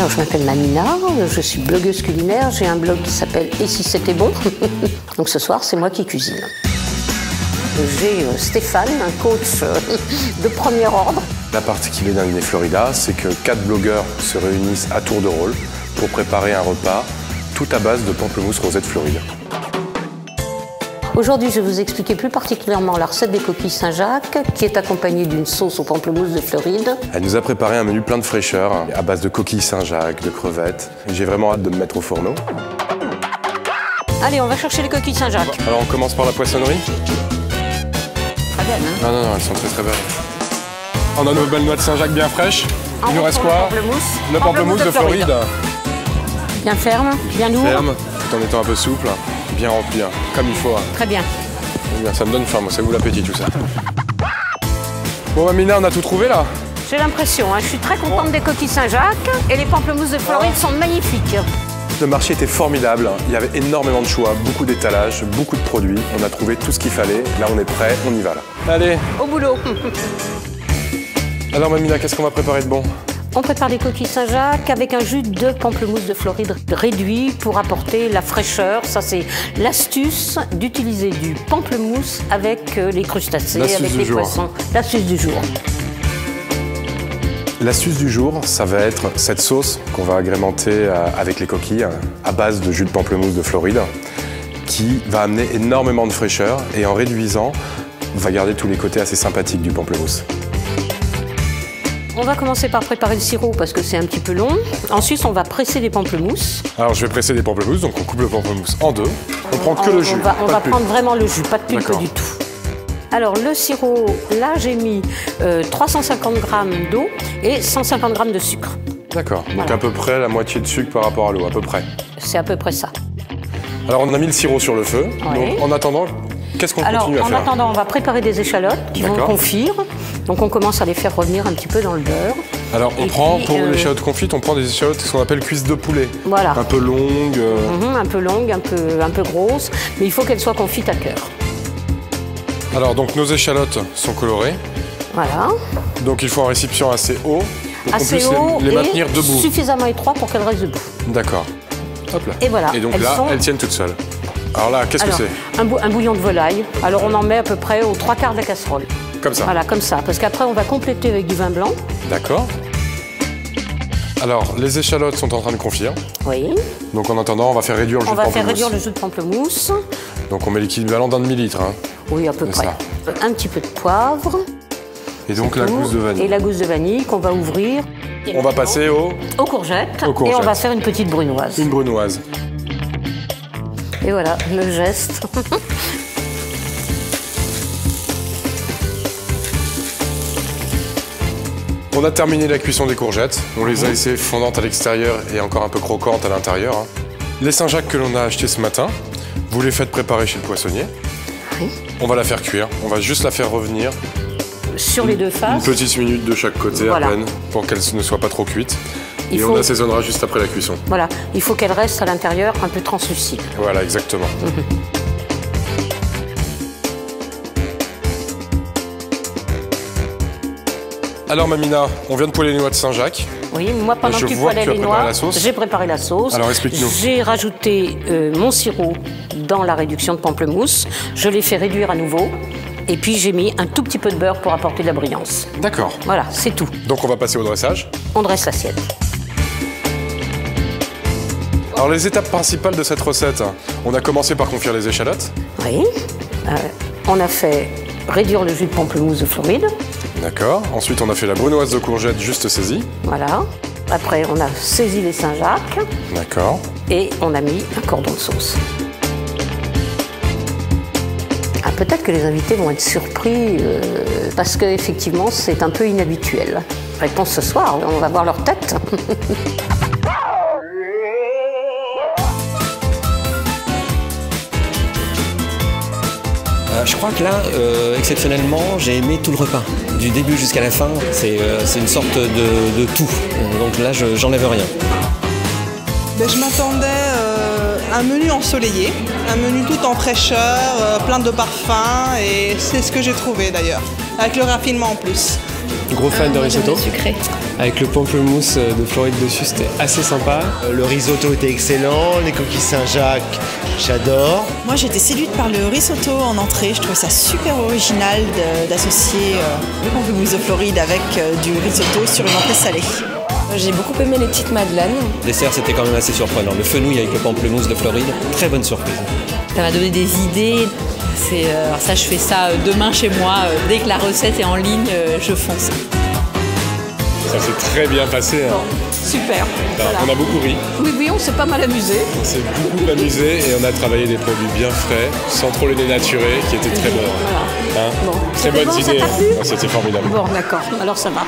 Alors, je m'appelle Mamina, je suis blogueuse culinaire, j'ai un blog qui s'appelle « Et si c'était bon ?» Donc ce soir, c'est moi qui cuisine. J'ai Stéphane, un coach de premier ordre. La particularité d'un dîner Florida, c'est que 4 blogueurs se réunissent à tour de rôle pour préparer un repas tout à base de pamplemousse rosette Floride. Aujourd'hui, je vais vous expliquer plus particulièrement la recette des coquilles Saint-Jacques, qui est accompagnée d'une sauce au pamplemousse de Floride. Elle nous a préparé un menu plein de fraîcheur, à base de coquilles Saint-Jacques, de crevettes. J'ai vraiment hâte de me mettre au fourneau. Allez, on va chercher les coquilles Saint-Jacques. Alors on commence par la poissonnerie. Très bien, hein? Non, elles sont très très belles. On a nos belles noix de Saint-Jacques bien fraîches. Il nous reste quoi? Le pamplemousse de Floride. Bien ferme, bien lourd. Ferme, tout en étant un peu souple, bien rempli, comme il faut. Très bien. Ça me donne faim, ça vous l'appétit tout ça. Bon Mamina, on a tout trouvé là? J'ai l'impression, je suis très contente des coquilles Saint-Jacques et les pamplemousses de Floride sont magnifiques. Le marché était formidable, il y avait énormément de choix, beaucoup d'étalages, beaucoup de produits. On a trouvé tout ce qu'il fallait, là on est prêt, on y va là. Allez! Au boulot. Alors Mamina, qu'est-ce qu'on va préparer de bon? On prépare des coquilles Saint-Jacques avec un jus de pamplemousse de Floride réduit pour apporter la fraîcheur. Ça, c'est l'astuce d'utiliser du pamplemousse avec les crustacés, avec les poissons. L'astuce du jour. L'astuce du jour, ça va être cette sauce qu'on va agrémenter avec les coquilles à base de jus de pamplemousse de Floride qui va amener énormément de fraîcheur et en réduisant, va garder tous les côtés assez sympathiques du pamplemousse. On va commencer par préparer le sirop parce que c'est un petit peu long. Ensuite, on va presser les pamplemousses. Alors, je vais presser des pamplemousses, donc on coupe le pamplemousse en deux. On prend que le jus. On va prendre vraiment le jus, pas de pulpe du tout. Alors, le sirop, là, j'ai mis 350 g d'eau et 150 g de sucre. D'accord, donc à peu près la moitié de sucre par rapport à l'eau, à peu près. C'est à peu près ça. Alors, on a mis le sirop sur le feu. Ouais. Donc, en attendant, qu'est-ce qu'on continue à faire? En attendant, on va préparer des échalotes qui vont confire. Donc on commence à les faire revenir un petit peu dans le beurre. Alors pour l'échalote confite, on prend des échalotes qu'on appelle cuisses de poulet. Voilà. Un peu longues. Un peu longues, un peu grosses, mais il faut qu'elles soient confites à cœur. Alors donc nos échalotes sont colorées. Voilà. Donc il faut un récipient assez haut pour qu'on puisse les maintenir debout. Suffisamment étroit pour qu'elles restent debout. D'accord. Hop là. Et voilà. Et donc elles tiennent toutes seules. Alors là, qu'est-ce que c'est? Un bouillon de volaille. Alors on en met à peu près aux 3/4 de la casserole. Comme ça? Voilà, comme ça. Parce qu'après, on va compléter avec du vin blanc. D'accord. Alors, les échalotes sont en train de confire. Oui. Donc en attendant, on va faire réduire le jus de pamplemousse. On va faire réduire le jus de pamplemousse. Donc on met l'équivalent d'1 demi-litre. Oui, à peu près. Un petit peu de poivre. Et donc la gousse de vanille. Et la gousse de vanille qu'on va ouvrir. On va passer aux courgettes. Et on va faire une petite brunoise. Une brunoise. Et voilà, le geste. On a terminé la cuisson des courgettes. On les a laissées fondantes à l'extérieur et encore un peu croquantes à l'intérieur. Les Saint-Jacques que l'on a achetés ce matin, vous les faites préparer chez le poissonnier. Oui. On va la faire cuire. On va juste la faire revenir. Sur les deux faces. Une petite minute de chaque côté à peine pour qu'elle ne soit pas trop cuite. Et on assaisonnera juste après la cuisson. Voilà, il faut qu'elle reste à l'intérieur un peu translucide. Voilà, exactement. Alors Mamina, on vient de poêler les noix de Saint-Jacques. Oui, moi pendant que tu poêlais les noix, j'ai préparé la sauce. Alors explique-nous. J'ai rajouté mon sirop dans la réduction de pamplemousse. Je l'ai fait réduire à nouveau. Et puis j'ai mis un tout petit peu de beurre pour apporter de la brillance. D'accord. Voilà, c'est tout. Donc on va passer au dressage. On dresse l'assiette. Alors les étapes principales de cette recette, on a commencé par confire les échalotes. Oui. On a fait réduire le jus de pamplemousse de Floride. D'accord. Ensuite, on a fait la brunoise de courgettes juste saisie. Voilà. Après, on a saisi les Saint-Jacques. D'accord. Et on a mis un cordon de sauce. Ah, peut-être que les invités vont être surpris parce qu'effectivement, c'est un peu inhabituel. Réponse ce soir, on va voir leur tête. Je crois que là, exceptionnellement, j'ai aimé tout le repas. Du début jusqu'à la fin, c'est une sorte de tout. Donc là, j'enlève rien. Je m'attendais à un menu ensoleillé, un menu tout en fraîcheur, plein de parfums, et c'est ce que j'ai trouvé d'ailleurs, avec le raffinement en plus. Gros fan de risotto. Sucré. Avec le pamplemousse de Floride dessus, c'était assez sympa. Le risotto était excellent, les coquilles Saint-Jacques, j'adore. Moi j'étais séduite par le risotto en entrée, je trouvais ça super original d'associer le pamplemousse de Floride avec du risotto sur une entrée salée. J'ai beaucoup aimé les petites madeleines. Le dessert, c'était quand même assez surprenant. Le fenouil avec le pamplemousse de Floride, très bonne surprise. Ça m'a donné des idées. Alors ça, je fais ça demain chez moi. Dès que la recette est en ligne, je fonce. Ça s'est très bien passé. Hein. Bon, super. Voilà. On a beaucoup ri. Oui, on s'est pas mal amusé. On s'est beaucoup amusé et on a travaillé des produits bien frais, sans trop les dénaturer, qui étaient très bons. Voilà. Hein, bon. très bonnes idées. C'était formidable. Bon, d'accord. Alors ça va.